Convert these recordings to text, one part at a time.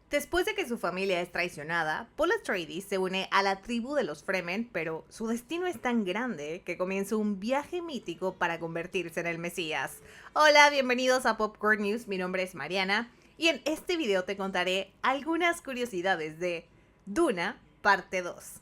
Después de que su familia es traicionada, Paul Atreides se une a la tribu de los Fremen, pero su destino es tan grande que comienza un viaje mítico para convertirse en el Mesías. Hola, bienvenidos a Popcorn News, mi nombre es Mariana, y en este video te contaré algunas curiosidades de Duna, parte 2.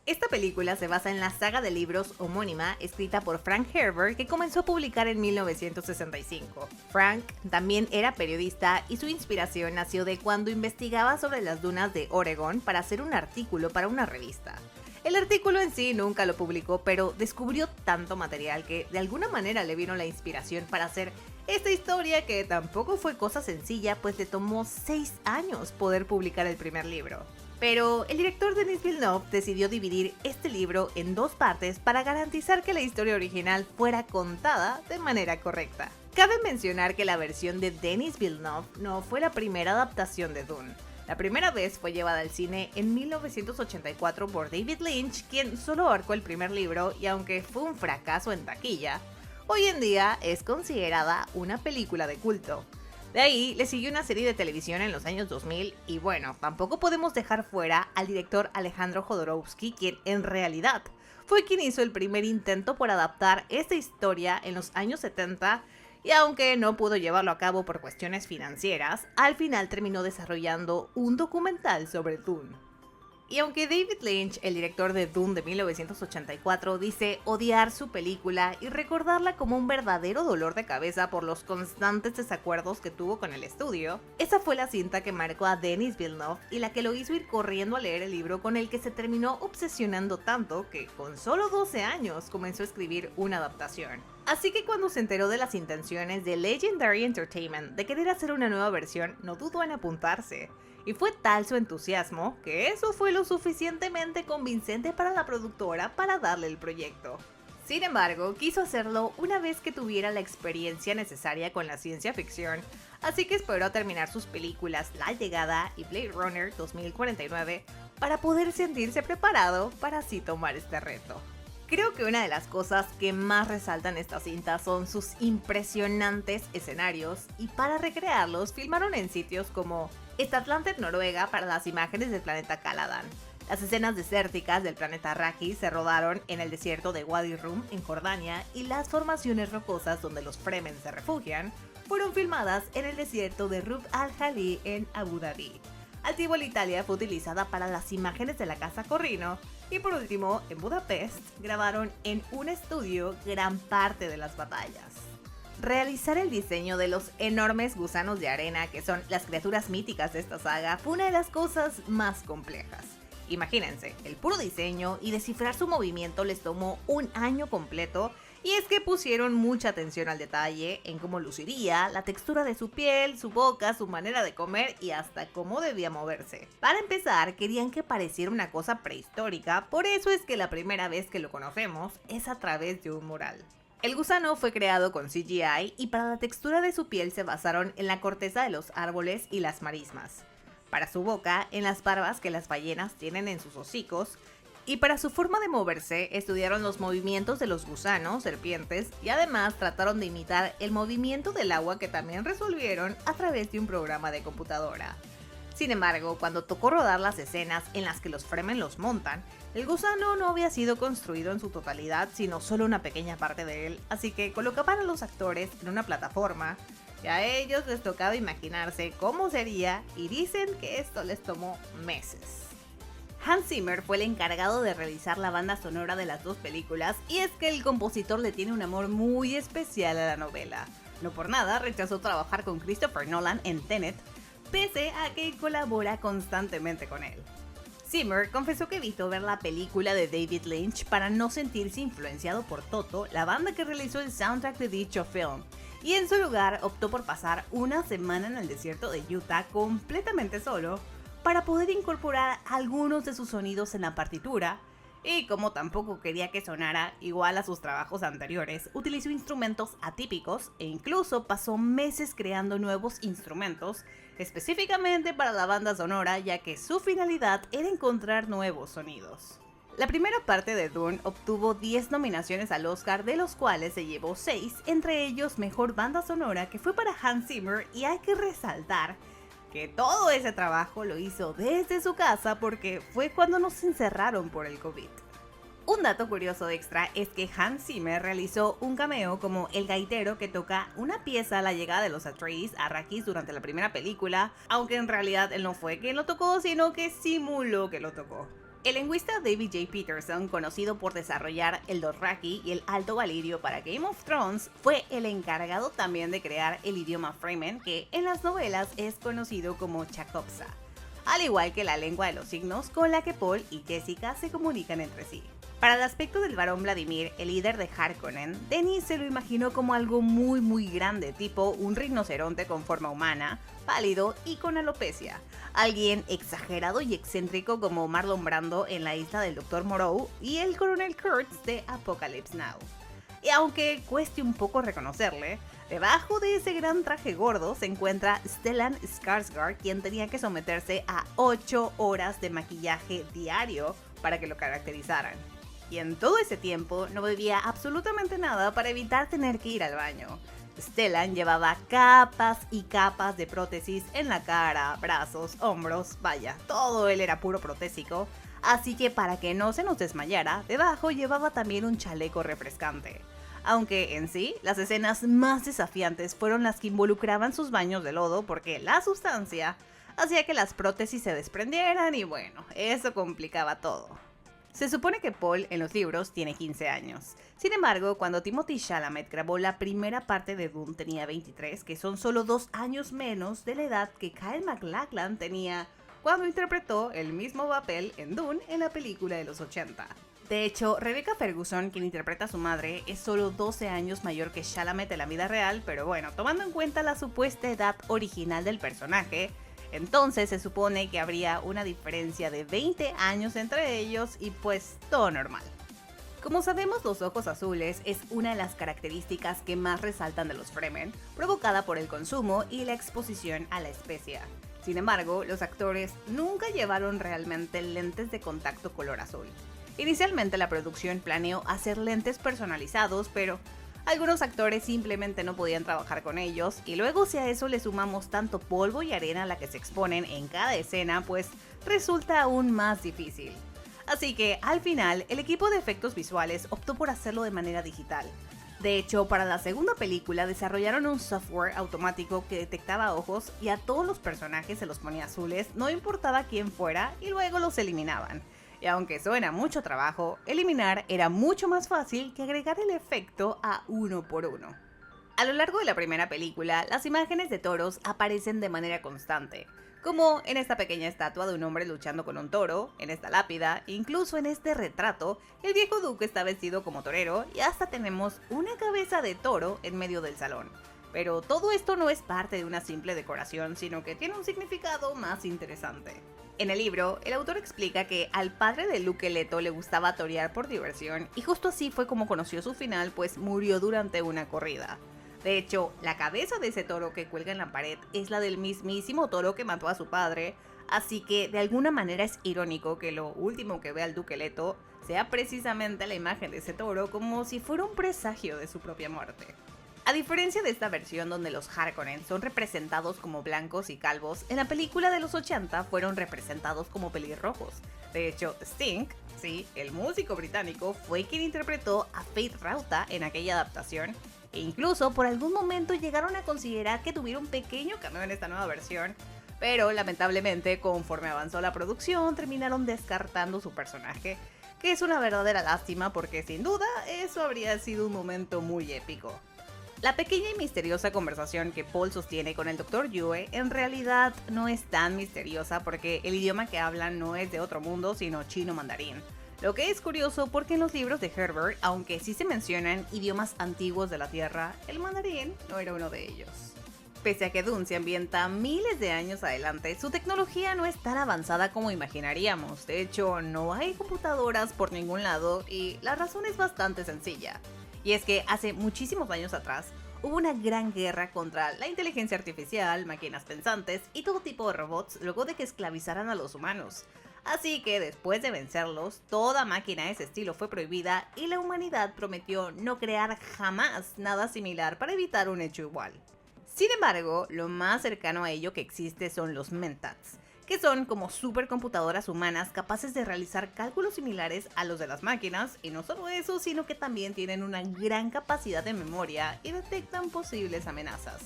Esta película se basa en la saga de libros homónima escrita por Frank Herbert que comenzó a publicar en 1965. Frank también era periodista y su inspiración nació de cuando investigaba sobre las dunas de Oregón para hacer un artículo para una revista. El artículo en sí nunca lo publicó, pero descubrió tanto material que de alguna manera le vino la inspiración para hacer esta historia que tampoco fue cosa sencilla, pues le tomó 6 años poder publicar el primer libro. Pero el director Denis Villeneuve decidió dividir este libro en 2 partes para garantizar que la historia original fuera contada de manera correcta. Cabe mencionar que la versión de Denis Villeneuve no fue la primera adaptación de Dune. La primera vez fue llevada al cine en 1984 por David Lynch, quien solo abarcó el primer libro y aunque fue un fracaso en taquilla, hoy en día es considerada una película de culto. De ahí le siguió una serie de televisión en los años 2000 y bueno, tampoco podemos dejar fuera al director Alejandro Jodorowsky, quien en realidad fue quien hizo el primer intento por adaptar esta historia en los años 70 y aunque no pudo llevarlo a cabo por cuestiones financieras, al final terminó desarrollando un documental sobre Dune. Y aunque David Lynch, el director de Dune de 1984, dice odiar su película y recordarla como un verdadero dolor de cabeza por los constantes desacuerdos que tuvo con el estudio, esa fue la cinta que marcó a Denis Villeneuve y la que lo hizo ir corriendo a leer el libro con el que se terminó obsesionando tanto que con solo 12 años comenzó a escribir una adaptación. Así que cuando se enteró de las intenciones de Legendary Entertainment de querer hacer una nueva versión, no dudó en apuntarse. Y fue tal su entusiasmo que eso fue lo suficientemente convincente para la productora para darle el proyecto. Sin embargo, quiso hacerlo una vez que tuviera la experiencia necesaria con la ciencia ficción, así que esperó a terminar sus películas La Llegada y Blade Runner 2049 para poder sentirse preparado para así tomar este reto. Creo que una de las cosas que más resaltan esta cinta son sus impresionantes escenarios y para recrearlos filmaron en sitios como Statlandet, Noruega, para las imágenes del planeta Caladan. Las escenas desérticas del planeta Arrakis se rodaron en el desierto de Wadi Rum en Jordania y las formaciones rocosas donde los Fremen se refugian fueron filmadas en el desierto de Rub al-Khali en Abu Dhabi. Al Italia fue utilizada para las imágenes de la Casa Corrino y por último, en Budapest, grabaron en un estudio gran parte de las batallas. Realizar el diseño de los enormes gusanos de arena, que son las criaturas míticas de esta saga, fue una de las cosas más complejas. Imagínense, el puro diseño y descifrar su movimiento les tomó un año completo, y es que pusieron mucha atención al detalle en cómo luciría, la textura de su piel, su boca, su manera de comer y hasta cómo debía moverse. Para empezar, querían que pareciera una cosa prehistórica, por eso es que la primera vez que lo conocemos es a través de un mural. El gusano fue creado con CGI y para la textura de su piel se basaron en la corteza de los árboles y las marismas. Para su boca, en las barbas que las ballenas tienen en sus hocicos, y para su forma de moverse, estudiaron los movimientos de los gusanos, serpientes, y además trataron de imitar el movimiento del agua que también resolvieron a través de un programa de computadora. Sin embargo, cuando tocó rodar las escenas en las que los Fremen los montan, el gusano no había sido construido en su totalidad, sino solo una pequeña parte de él, así que colocaban a los actores en una plataforma, y a ellos les tocaba imaginarse cómo sería, y dicen que esto les tomó meses. Hans Zimmer fue el encargado de realizar la banda sonora de las 2 películas y es que el compositor le tiene un amor muy especial a la novela. No por nada rechazó trabajar con Christopher Nolan en Tenet, pese a que colabora constantemente con él. Zimmer confesó que evitó ver la película de David Lynch para no sentirse influenciado por Toto, la banda que realizó el soundtrack de dicho film, y en su lugar optó por pasar una semana en el desierto de Utah completamente solo, para poder incorporar algunos de sus sonidos en la partitura, y como tampoco quería que sonara igual a sus trabajos anteriores, utilizó instrumentos atípicos e incluso pasó meses creando nuevos instrumentos, específicamente para la banda sonora, ya que su finalidad era encontrar nuevos sonidos. La primera parte de Dune obtuvo 10 nominaciones al Oscar, de los cuales se llevó 6, entre ellos Mejor Banda Sonora, que fue para Hans Zimmer, y hay que resaltar que todo ese trabajo lo hizo desde su casa porque fue cuando nos encerraron por el COVID. Un dato curioso extra es que Hans Zimmer realizó un cameo como el gaitero que toca una pieza a la llegada de los Atreides a Arrakis durante la primera película, aunque en realidad él no fue quien lo tocó, sino que simuló que lo tocó. El lingüista David J. Peterson, conocido por desarrollar el Dothraki y el Alto Valirio para Game of Thrones, fue el encargado también de crear el idioma Fremen, que en las novelas es conocido como Chakotsa, al igual que la lengua de los signos con la que Paul y Jessica se comunican entre sí. Para el aspecto del varón Vladimir, el líder de Harkonnen, Denis se lo imaginó como algo muy grande, tipo un rinoceronte con forma humana, pálido y con alopecia. Alguien exagerado y excéntrico como Marlon Brando en La isla del Dr. Moreau y el coronel Kurtz de Apocalypse Now. Y aunque cueste un poco reconocerle, debajo de ese gran traje gordo se encuentra Stellan Skarsgård, quien tenía que someterse a 8 horas de maquillaje diario para que lo caracterizaran. Y en todo ese tiempo no bebía absolutamente nada para evitar tener que ir al baño. Stellan llevaba capas y capas de prótesis en la cara, brazos, hombros, vaya, todo él era puro protésico, así que para que no se nos desmayara, debajo llevaba también un chaleco refrescante. Aunque en sí, las escenas más desafiantes fueron las que involucraban sus baños de lodo porque la sustancia hacía que las prótesis se desprendieran y bueno, eso complicaba todo. Se supone que Paul en los libros tiene 15 años. Sin embargo, cuando Timothée Chalamet grabó la primera parte de Dune tenía 23, que son solo 2 años menos de la edad que Kyle MacLachlan tenía cuando interpretó el mismo papel en Dune en la película de los 80. De hecho, Rebecca Ferguson, quien interpreta a su madre, es solo 12 años mayor que Chalamet en la vida real, pero bueno, tomando en cuenta la supuesta edad original del personaje, entonces se supone que habría una diferencia de 20 años entre ellos y pues todo normal. Como sabemos, los ojos azules es una de las características que más resaltan de los Fremen, provocada por el consumo y la exposición a la especia. Sin embargo, los actores nunca llevaron realmente lentes de contacto color azul. Inicialmente la producción planeó hacer lentes personalizados, pero algunos actores simplemente no podían trabajar con ellos, y luego si a eso le sumamos tanto polvo y arena a la que se exponen en cada escena, pues resulta aún más difícil. Así que al final el equipo de efectos visuales optó por hacerlo de manera digital. De hecho, para la segunda película desarrollaron un software automático que detectaba ojos y a todos los personajes se los ponía azules, no importaba quién fuera, y luego los eliminaban. Y aunque suena mucho trabajo, eliminar era mucho más fácil que agregar el efecto a uno por uno. A lo largo de la primera película, las imágenes de toros aparecen de manera constante, como en esta pequeña estatua de un hombre luchando con un toro, en esta lápida, incluso en este retrato, el viejo duque está vestido como torero y hasta tenemos una cabeza de toro en medio del salón. Pero todo esto no es parte de una simple decoración, sino que tiene un significado más interesante. En el libro, el autor explica que al padre de Luke Leto le gustaba torear por diversión y justo así fue como conoció su final, pues murió durante una corrida. De hecho, la cabeza de ese toro que cuelga en la pared es la del mismísimo toro que mató a su padre, así que de alguna manera es irónico que lo último que vea el Duque Leto sea precisamente la imagen de ese toro, como si fuera un presagio de su propia muerte. A diferencia de esta versión donde los Harkonnen son representados como blancos y calvos, en la película de los 80 fueron representados como pelirrojos. De hecho, Sting, sí, el músico británico, fue quien interpretó a Fate Rauta en aquella adaptación, e incluso por algún momento llegaron a considerar que tuviera un pequeño cameo en esta nueva versión, pero lamentablemente conforme avanzó la producción terminaron descartando su personaje, que es una verdadera lástima porque sin duda eso habría sido un momento muy épico. La pequeña y misteriosa conversación que Paul sostiene con el Dr. Yue en realidad no es tan misteriosa porque el idioma que hablan no es de otro mundo sino chino mandarín. Lo que es curioso porque en los libros de Herbert, aunque sí se mencionan idiomas antiguos de la Tierra, el mandarín no era uno de ellos. Pese a que Dune se ambienta miles de años adelante, su tecnología no es tan avanzada como imaginaríamos. De hecho, no hay computadoras por ningún lado y la razón es bastante sencilla. Y es que hace muchísimos años atrás hubo una gran guerra contra la inteligencia artificial, máquinas pensantes y todo tipo de robots luego de que esclavizaran a los humanos. Así que después de vencerlos, toda máquina de ese estilo fue prohibida y la humanidad prometió no crear jamás nada similar para evitar un hecho igual. Sin embargo, lo más cercano a ello que existe son los Mentats, que son como supercomputadoras humanas capaces de realizar cálculos similares a los de las máquinas, y no solo eso, sino que también tienen una gran capacidad de memoria y detectan posibles amenazas.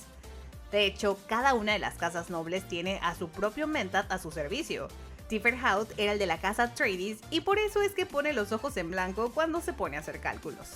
De hecho, cada una de las casas nobles tiene a su propio Mentat a su servicio. Tifferhout era el de la casa Atreides y por eso es que pone los ojos en blanco cuando se pone a hacer cálculos.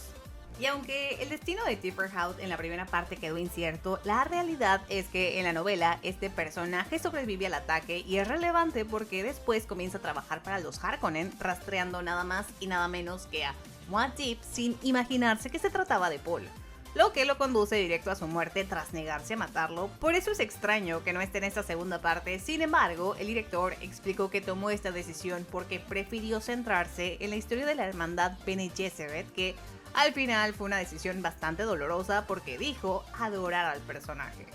Y aunque el destino de Tifferhout en la primera parte quedó incierto, la realidad es que en la novela este personaje sobrevive al ataque y es relevante porque después comienza a trabajar para los Harkonnen, rastreando nada más y nada menos que a Muad'Dib sin imaginarse que se trataba de Paul, lo que lo conduce directo a su muerte tras negarse a matarlo. Por eso es extraño que no esté en esta segunda parte. Sin embargo, el director explicó que tomó esta decisión porque prefirió centrarse en la historia de la hermandad Bene Gesserit, que al final fue una decisión bastante dolorosa porque dijo adorar al personaje.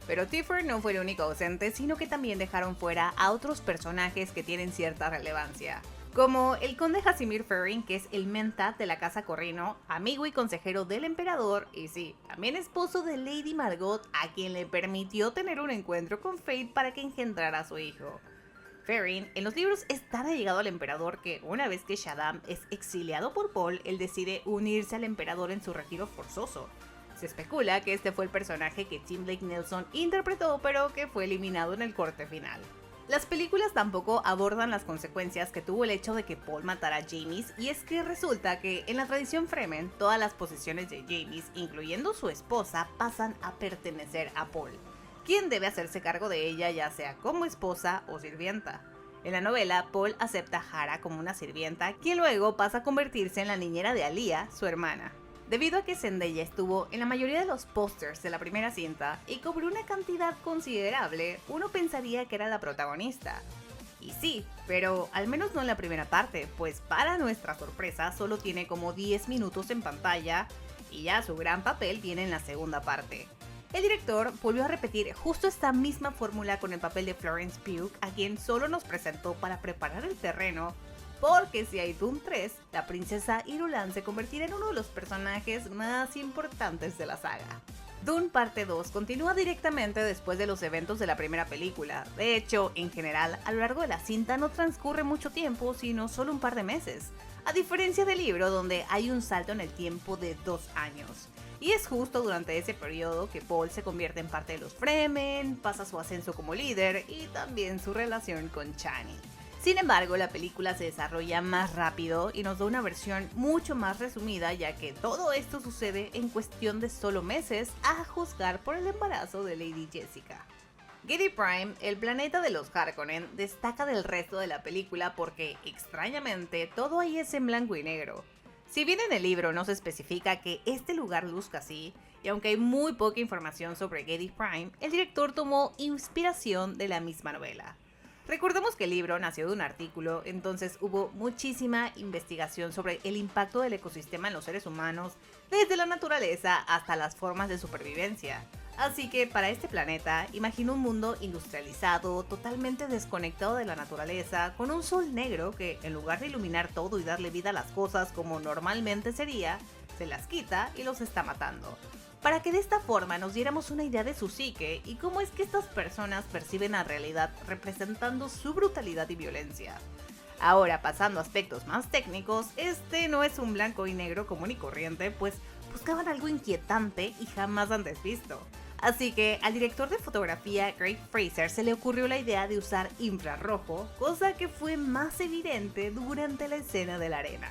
Pero Tiffer no fue el único ausente, sino que también dejaron fuera a otros personajes que tienen cierta relevancia, como el conde Casimir Ferrin, que es el Mentat de la casa Corrino, amigo y consejero del emperador, y sí, también esposo de Lady Margot, a quien le permitió tener un encuentro con Fate para que engendrara a su hijo. Ferrin en los libros es tan allegado al emperador que una vez que Shaddam es exiliado por Paul, él decide unirse al emperador en su retiro forzoso. Se especula que este fue el personaje que Tim Blake Nelson interpretó, pero que fue eliminado en el corte final. Las películas tampoco abordan las consecuencias que tuvo el hecho de que Paul matara a Jamis, y es que resulta que en la tradición Fremen todas las posesiones de Jamis, incluyendo su esposa, pasan a pertenecer a Paul, quien debe hacerse cargo de ella ya sea como esposa o sirvienta. En la novela, Paul acepta a Hara como una sirvienta, quien luego pasa a convertirse en la niñera de Alia, su hermana. Debido a que Zendaya estuvo en la mayoría de los pósters de la primera cinta y cobró una cantidad considerable, uno pensaría que era la protagonista. Y sí, pero al menos no en la primera parte, pues para nuestra sorpresa solo tiene como 10 minutos en pantalla y ya su gran papel viene en la segunda parte. El director volvió a repetir justo esta misma fórmula con el papel de Florence Pugh, a quien solo nos presentó para preparar el terreno, porque si hay Dune 3, la princesa Irulan se convertirá en uno de los personajes más importantes de la saga. Dune Parte 2 continúa directamente después de los eventos de la primera película. De hecho, en general, a lo largo de la cinta no transcurre mucho tiempo, sino solo un par de meses, a diferencia del libro donde hay un salto en el tiempo de 2 años. Y es justo durante ese periodo que Paul se convierte en parte de los Fremen, pasa su ascenso como líder y también su relación con Chani. Sin embargo, la película se desarrolla más rápido y nos da una versión mucho más resumida, ya que todo esto sucede en cuestión de solo meses, a juzgar por el embarazo de Lady Jessica. Giedi Prime, el planeta de los Harkonnen, destaca del resto de la película porque, extrañamente, todo ahí es en blanco y negro. Si bien en el libro no se especifica que este lugar luzca así, y aunque hay muy poca información sobre Giedi Prime, el director tomó inspiración de la misma novela. Recordemos que el libro nació de un artículo, entonces hubo muchísima investigación sobre el impacto del ecosistema en los seres humanos, desde la naturaleza hasta las formas de supervivencia. Así que para este planeta, imagina un mundo industrializado, totalmente desconectado de la naturaleza, con un sol negro que, en lugar de iluminar todo y darle vida a las cosas como normalmente sería, se las quita y los está matando. Para que de esta forma nos diéramos una idea de su psique y cómo es que estas personas perciben la realidad representando su brutalidad y violencia. Ahora, pasando a aspectos más técnicos, este no es un blanco y negro común y corriente, pues buscaban algo inquietante y jamás antes visto. Así que al director de fotografía Greig Fraser se le ocurrió la idea de usar infrarrojo, cosa que fue más evidente durante la escena de la arena.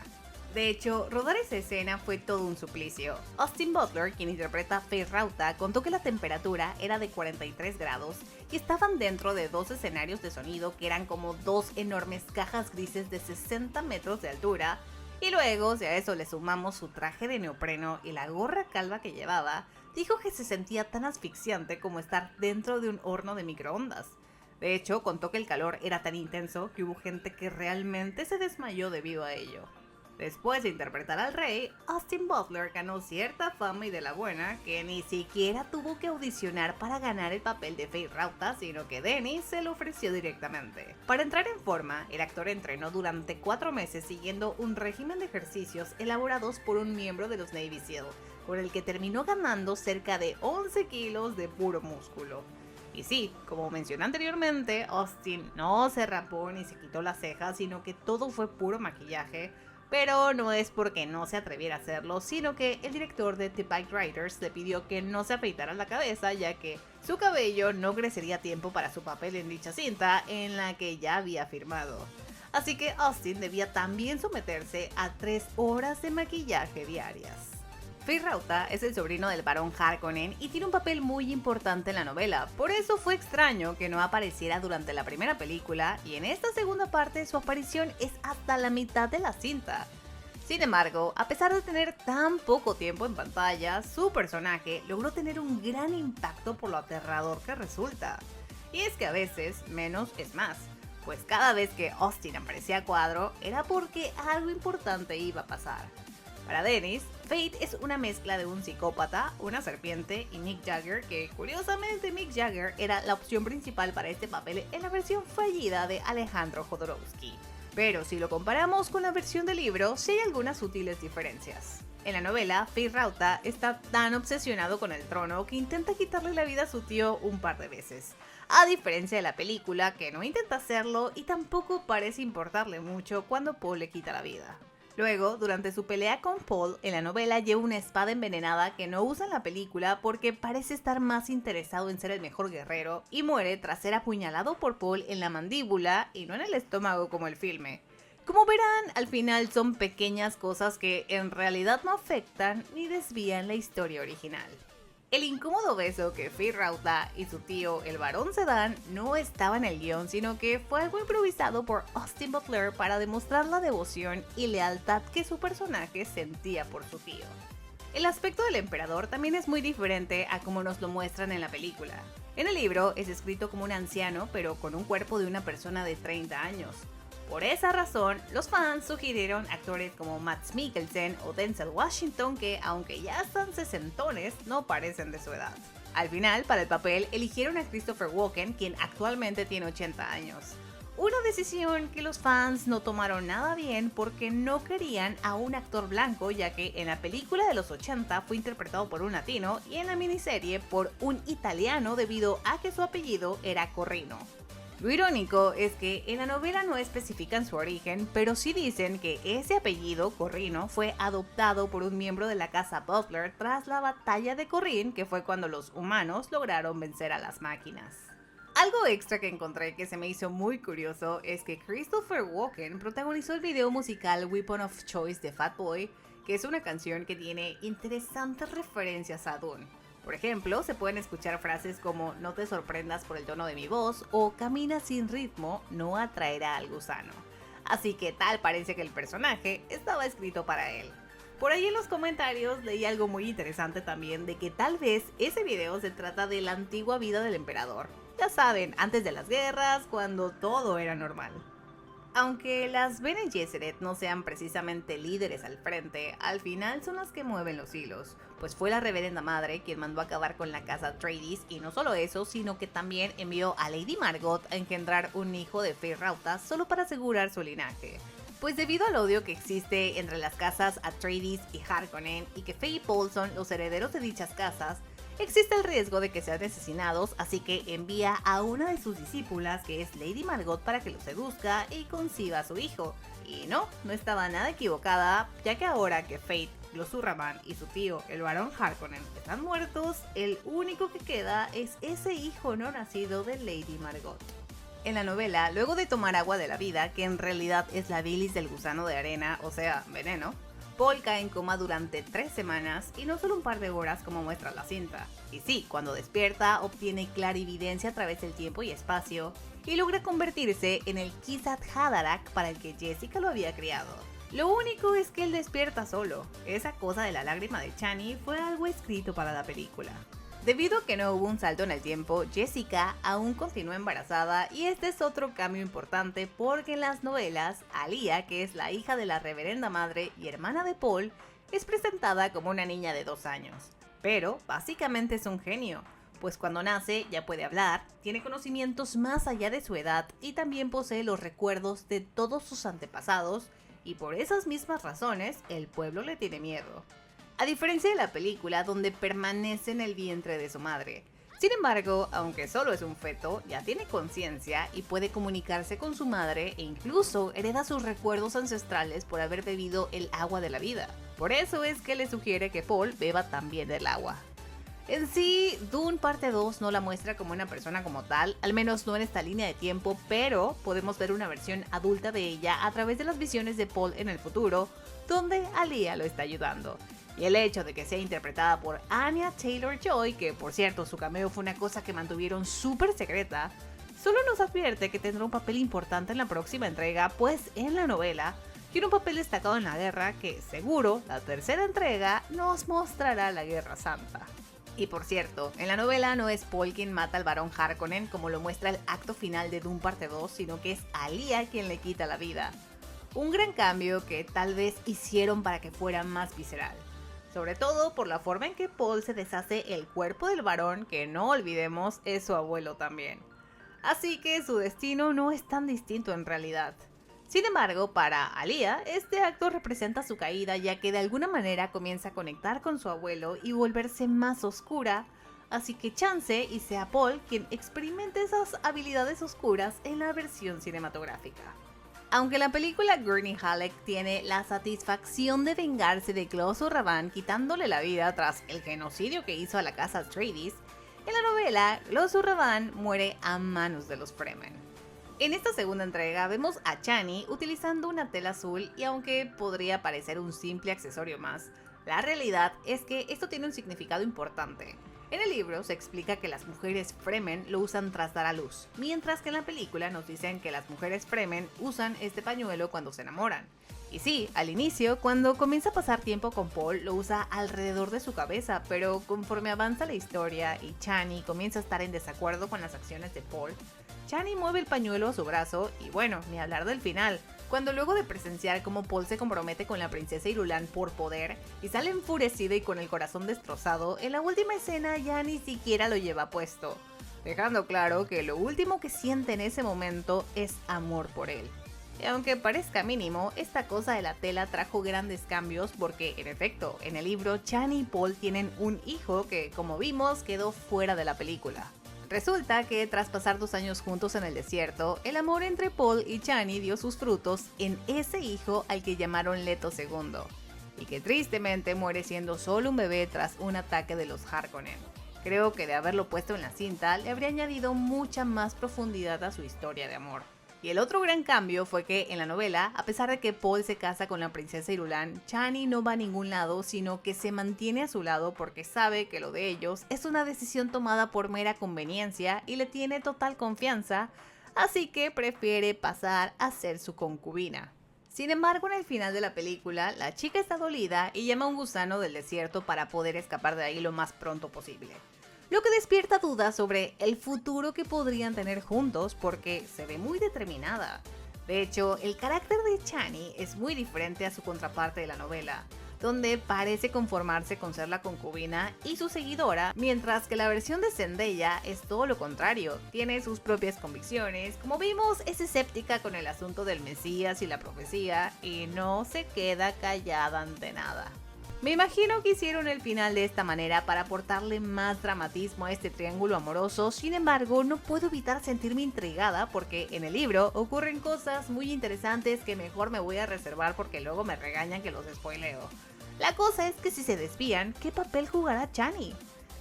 De hecho, rodar esa escena fue todo un suplicio. Austin Butler, quien interpreta a Faye Rauta, contó que la temperatura era de 43 grados y estaban dentro de 2 escenarios de sonido que eran como 2 enormes cajas grises de 60 metros de altura, y luego, si a eso le sumamos su traje de neopreno y la gorra calva que llevaba, dijo que se sentía tan asfixiante como estar dentro de un horno de microondas. De hecho, contó que el calor era tan intenso que hubo gente que realmente se desmayó debido a ello. Después de interpretar al rey, Austin Butler ganó cierta fama y de la buena que ni siquiera tuvo que audicionar para ganar el papel de Fade Rauta, sino que Denis se lo ofreció directamente. Para entrar en forma, el actor entrenó durante 4 meses siguiendo un régimen de ejercicios elaborados por un miembro de los Navy SEAL, con el que terminó ganando cerca de 11 kilos de puro músculo. Y sí, como mencioné anteriormente, Austin no se rapó ni se quitó las cejas, sino que todo fue puro maquillaje. Pero no es porque no se atreviera a hacerlo, sino que el director de The Bike Riders le pidió que no se afeitara la cabeza, ya que su cabello no crecería a tiempo para su papel en dicha cinta en la que ya había firmado. Así que Austin debía también someterse a 3 horas de maquillaje diarias. Fade Rauta es el sobrino del barón Harkonnen y tiene un papel muy importante en la novela, por eso fue extraño que no apareciera durante la primera película y en esta segunda parte su aparición es hasta la mitad de la cinta. Sin embargo, a pesar de tener tan poco tiempo en pantalla, su personaje logró tener un gran impacto por lo aterrador que resulta. Y es que a veces menos es más, pues cada vez que Austin aparecía a cuadro era porque algo importante iba a pasar. Para Denis, Fade es una mezcla de un psicópata, una serpiente y Mick Jagger, que curiosamente Mick Jagger era la opción principal para este papel en la versión fallida de Alejandro Jodorowsky. Pero si lo comparamos con la versión del libro, sí hay algunas sutiles diferencias. En la novela, Fade Rauta está tan obsesionado con el trono que intenta quitarle la vida a su tío un par de veces. A diferencia de la película, que no intenta hacerlo y tampoco parece importarle mucho cuando Paul le quita la vida. Luego, durante su pelea con Paul, en la novela lleva una espada envenenada que no usa en la película porque parece estar más interesado en ser el mejor guerrero y muere tras ser apuñalado por Paul en la mandíbula y no en el estómago como el filme. Como verán, al final son pequeñas cosas que en realidad no afectan ni desvían la historia original. El incómodo beso que Fade Rauta y su tío, el barón se dan, no estaba en el guión, sino que fue algo improvisado por Austin Butler para demostrar la devoción y lealtad que su personaje sentía por su tío. El aspecto del emperador también es muy diferente a como nos lo muestran en la película. En el libro es escrito como un anciano, pero con un cuerpo de una persona de 30 años. Por esa razón, los fans sugirieron actores como Mads Mikkelsen o Denzel Washington que, aunque ya están sesentones, no parecen de su edad. Al final, para el papel, eligieron a Christopher Walken, quien actualmente tiene 80 años. Una decisión que los fans no tomaron nada bien porque no querían a un actor blanco, ya que en la película de los 80 fue interpretado por un latino y en la miniserie por un italiano debido a que su apellido era Corrino. Lo irónico es que en la novela no especifican su origen, pero sí dicen que ese apellido, Corrino, fue adoptado por un miembro de la casa Butler tras la batalla de Corrin, que fue cuando los humanos lograron vencer a las máquinas. Algo extra que encontré que se me hizo muy curioso es que Christopher Walken protagonizó el video musical Weapon of Choice de Fatboy, que es una canción que tiene interesantes referencias a Dune. Por ejemplo, se pueden escuchar frases como "no te sorprendas por el tono de mi voz" o "camina sin ritmo, no atraerá al gusano". Así que tal parece que el personaje estaba escrito para él. Por ahí en los comentarios leí algo muy interesante también de que tal vez ese video se trata de la antigua vida del emperador. Ya saben, antes de las guerras, cuando todo era normal. Aunque las Bene Gesserit no sean precisamente líderes al frente, al final son las que mueven los hilos, pues fue la reverenda madre quien mandó acabar con la casa Atreides y no solo eso, sino que también envió a Lady Margot a engendrar un hijo de Fade Rauta solo para asegurar su linaje. Pues debido al odio que existe entre las casas Atreides y Harkonnen y que Faye y Paul son los herederos de dichas casas, existe el riesgo de que sean asesinados, así que envía a una de sus discípulas, que es Lady Margot, para que lo seduzca y conciba a su hijo. Y no estaba nada equivocada, ya que ahora que Fade, Glossurraman y su tío, el barón Harkonnen, están muertos, el único que queda es ese hijo no nacido de Lady Margot. En la novela, luego de tomar agua de la vida, que en realidad es la bilis del gusano de arena, o sea, veneno, Paul cae en coma durante 3 semanas y no solo un par de horas como muestra la cinta. Y sí, cuando despierta obtiene clarividencia a través del tiempo y espacio y logra convertirse en el Kwisatz Haderach para el que Jessica lo había criado. Lo único es que él despierta solo. Esa cosa de la lágrima de Chani fue algo escrito para la película. Debido a que no hubo un salto en el tiempo, Jessica aún continúa embarazada y este es otro cambio importante porque en las novelas, Aaliyah, que es la hija de la reverenda madre y hermana de Paul, es presentada como una niña de 2 años. Pero básicamente es un genio, pues cuando nace ya puede hablar, tiene conocimientos más allá de su edad y también posee los recuerdos de todos sus antepasados y por esas mismas razones el pueblo le tiene miedo. A diferencia de la película donde permanece en el vientre de su madre. Sin embargo, aunque solo es un feto, ya tiene conciencia y puede comunicarse con su madre e incluso hereda sus recuerdos ancestrales por haber bebido el agua de la vida. Por eso es que le sugiere que Paul beba también del agua. En sí, Dune parte 2 no la muestra como una persona como tal, al menos no en esta línea de tiempo, pero podemos ver una versión adulta de ella a través de las visiones de Paul en el futuro, donde Aaliyah lo está ayudando. Y el hecho de que sea interpretada por Anya Taylor-Joy, que por cierto su cameo fue una cosa que mantuvieron súper secreta, solo nos advierte que tendrá un papel importante en la próxima entrega, pues en la novela tiene un papel destacado en la guerra que seguro la tercera entrega nos mostrará la Guerra Santa. Y por cierto, en la novela no es Paul quien mata al barón Harkonnen como lo muestra el acto final de Dune parte 2, sino que es Aaliyah quien le quita la vida. Un gran cambio que tal vez hicieron para que fuera más visceral. Sobre todo por la forma en que Paul se deshace el cuerpo del varón, que no olvidemos es su abuelo también. Así que su destino no es tan distinto en realidad. Sin embargo, para Aaliyah, este acto representa su caída ya que de alguna manera comienza a conectar con su abuelo y volverse más oscura, así que chance y sea Paul quien experimente esas habilidades oscuras en la versión cinematográfica. Aunque la película Gurney Halleck tiene la satisfacción de vengarse de Klaus Ravan quitándole la vida tras el genocidio que hizo a la casa Atreides, en la novela Klaus Ravan muere a manos de los Fremen. En esta segunda entrega vemos a Chani utilizando una tela azul y aunque podría parecer un simple accesorio más, la realidad es que esto tiene un significado importante. En el libro se explica que las mujeres Fremen lo usan tras dar a luz, mientras que en la película nos dicen que las mujeres Fremen usan este pañuelo cuando se enamoran. Y sí, al inicio, cuando comienza a pasar tiempo con Paul, lo usa alrededor de su cabeza, pero conforme avanza la historia y Chani comienza a estar en desacuerdo con las acciones de Paul, Chani mueve el pañuelo a su brazo y bueno, ni hablar del final, cuando luego de presenciar cómo Paul se compromete con la princesa Irulan por poder y sale enfurecida y con el corazón destrozado, en la última escena ya ni siquiera lo lleva puesto, dejando claro que lo último que siente en ese momento es amor por él. Y aunque parezca mínimo, esta cosa de la tela trajo grandes cambios porque, en efecto, en el libro Chani y Paul tienen un hijo que, como vimos, quedó fuera de la película. Resulta que tras pasar 2 años juntos en el desierto, el amor entre Paul y Chani dio sus frutos en ese hijo al que llamaron Leto II, y que tristemente muere siendo solo un bebé tras un ataque de los Harkonnen. Creo que de haberlo puesto en la cinta le habría añadido mucha más profundidad a su historia de amor. Y el otro gran cambio fue que en la novela, a pesar de que Paul se casa con la princesa Irulan, Chani no va a ningún lado, sino que se mantiene a su lado porque sabe que lo de ellos es una decisión tomada por mera conveniencia y le tiene total confianza, así que prefiere pasar a ser su concubina. Sin embargo, en el final de la película, la chica está dolida y llama a un gusano del desierto para poder escapar de ahí lo más pronto posible. Lo que despierta dudas sobre el futuro que podrían tener juntos porque se ve muy determinada. De hecho, el carácter de Chani es muy diferente a su contraparte de la novela, donde parece conformarse con ser la concubina y su seguidora, mientras que la versión de Zendaya es todo lo contrario, tiene sus propias convicciones, como vimos es escéptica con el asunto del Mesías y la profecía y no se queda callada ante nada. Me imagino que hicieron el final de esta manera para aportarle más dramatismo a este triángulo amoroso, sin embargo no puedo evitar sentirme intrigada porque en el libro ocurren cosas muy interesantes que mejor me voy a reservar porque luego me regañan que los spoileo. La cosa es que si se desvían, ¿qué papel jugará Chani?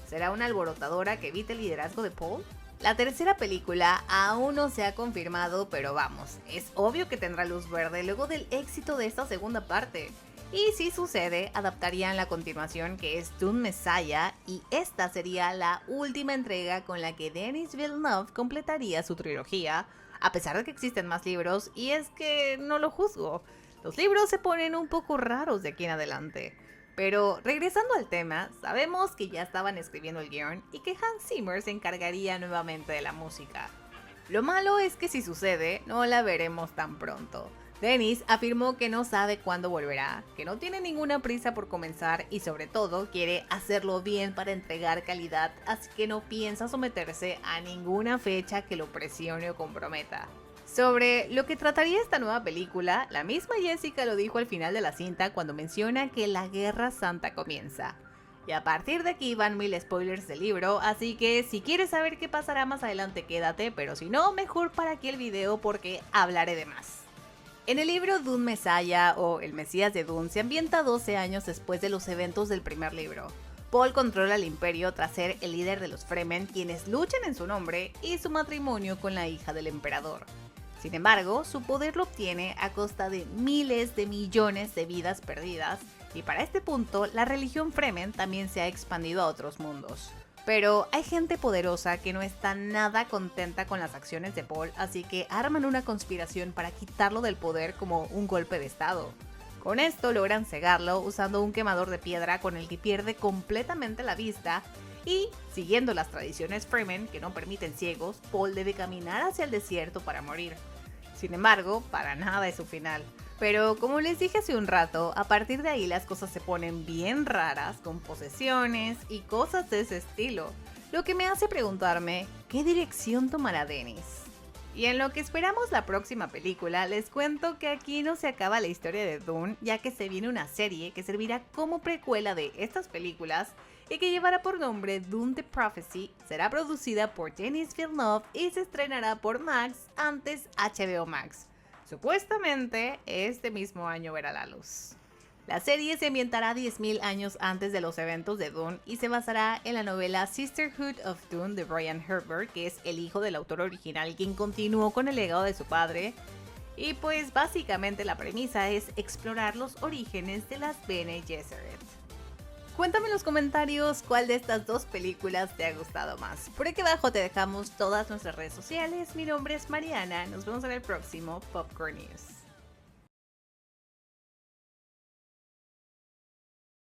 ¿Será una alborotadora que evite el liderazgo de Paul? La tercera película aún no se ha confirmado, pero vamos, es obvio que tendrá luz verde luego del éxito de esta segunda parte. Y si sucede, adaptarían la continuación que es Dune Messiah y esta sería la última entrega con la que Denis Villeneuve completaría su trilogía, a pesar de que existen más libros y es que no lo juzgo. Los libros se ponen un poco raros de aquí en adelante. Pero regresando al tema, sabemos que ya estaban escribiendo el guión y que Hans Zimmer se encargaría nuevamente de la música. Lo malo es que si sucede, no la veremos tan pronto. Denis afirmó que no sabe cuándo volverá, que no tiene ninguna prisa por comenzar y sobre todo quiere hacerlo bien para entregar calidad, así que no piensa someterse a ninguna fecha que lo presione o comprometa. Sobre lo que trataría esta nueva película, la misma Jessica lo dijo al final de la cinta cuando menciona que la Guerra Santa comienza. Y a partir de aquí van 1000 spoilers del libro, así que si quieres saber qué pasará más adelante quédate, pero si no, mejor para aquí el video porque hablaré de más. En el libro Dune Messiah o El Mesías de Dune se ambienta 12 años después de los eventos del primer libro. Paul controla el imperio tras ser el líder de los Fremen, quienes luchan en su nombre, y su matrimonio con la hija del emperador. Sin embargo, su poder lo obtiene a costa de miles de millones de vidas perdidas, y para este punto la religión Fremen también se ha expandido a otros mundos. Pero hay gente poderosa que no está nada contenta con las acciones de Paul, así que arman una conspiración para quitarlo del poder como un golpe de estado. Con esto logran cegarlo usando un quemador de piedra con el que pierde completamente la vista y, siguiendo las tradiciones Fremen que no permiten ciegos, Paul debe caminar hacia el desierto para morir. Sin embargo, para nada es su final. Pero como les dije hace un rato, a partir de ahí las cosas se ponen bien raras, con posesiones y cosas de ese estilo, lo que me hace preguntarme, ¿qué dirección tomará Denis? Y en lo que esperamos la próxima película, les cuento que aquí no se acaba la historia de Dune, ya que se viene una serie que servirá como precuela de estas películas y que llevará por nombre Dune The Prophecy, será producida por Denis Villeneuve y se estrenará por Max, antes HBO Max. Supuestamente, este mismo año verá la luz. La serie se ambientará 10.000 años antes de los eventos de Dune y se basará en la novela Sisterhood of Dune de Brian Herbert, que es el hijo del autor original quien continuó con el legado de su padre. Y pues básicamente la premisa es explorar los orígenes de las Bene Gesserit. Cuéntame en los comentarios cuál de estas dos películas te ha gustado más. Por aquí abajo te dejamos todas nuestras redes sociales. Mi nombre es Mariana. Nos vemos en el próximo Popcorn News.